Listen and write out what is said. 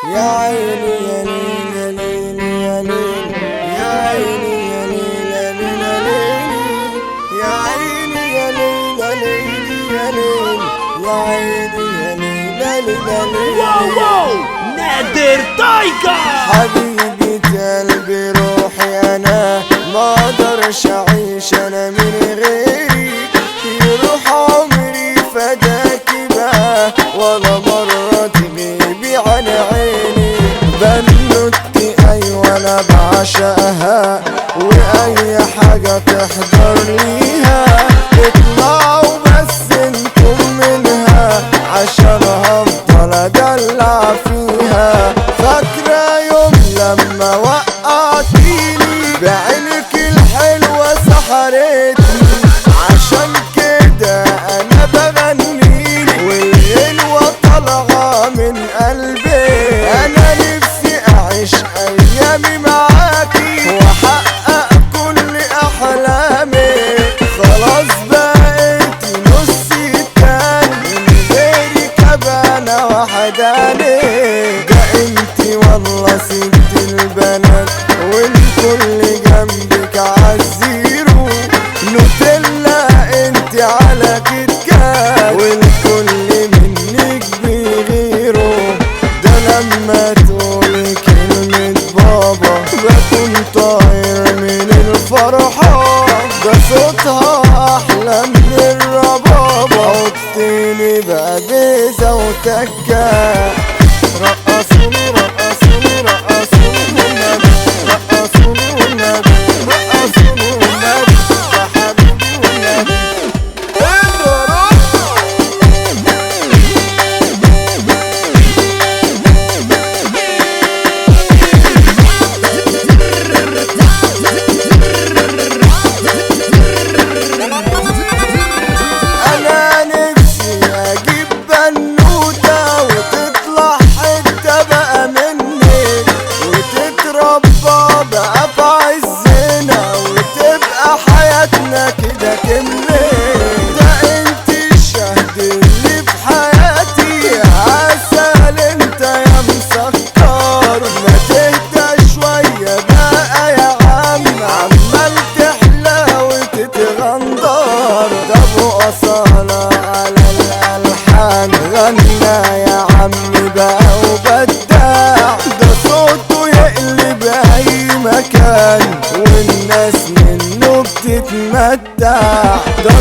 يا عيني يا ليل يا ليل يا ليل يا عيني يا ليل يا ليل يا ليل يا عيني يا ليل يا ليل يا عيني يا ليل يا ليل. واو نادر تايجر حبيبي قلبي روحي انا ما اقدرش اعيش انا من غيرك، يروح عمري فداكي بقى ولا مرة تغيبي عن عيني. بنوتي ايوه انا بعشقها واي حاجة تحضر ليها اطلعوا بس انتم منها عشان هفضل ادلع فيها. فاكرة يوم لما وقعتيني بعينك الحلوة سحرتني، عشان كده انا بغنيلي والغنوة طالعة من قلبي. انا نفسي اعيش ايامي معاكي واحقق كل احلامي، خلاص بقيتي نصي التاني من غيرك ابقى انا وحداني. ده انتي والله ست البنات والكل جنبك عالزيرو، نوتيلا انتي على كتكات والكل منك بيغيروا. ده لما تقولي كلمة بابا بكون طاير من الفرحة، ده صوتها احلى من الربابة. حطيلي بقى بيزة وتكة، رقصوني رقصوني رقصوني والنبي، رقصوني والنبي، رقصوني والنبي يا حبيبي والنبي. انا نفسي اجيب بنوتة وتطلع حتة بقى مني وتتربى بقى في عزنا وتبقى حياتنا كده كمل. ده انت الشهد اللي في حياتي عسل انت يا مسكر، ما تهدى شوية بقى يا عم عمال تحلى وتتغندر. ده ابو اصالة على الالحان غنى يا عم بقى وبدع، ده صوته يقلب اي مكان والناس منه بتتمتع. ده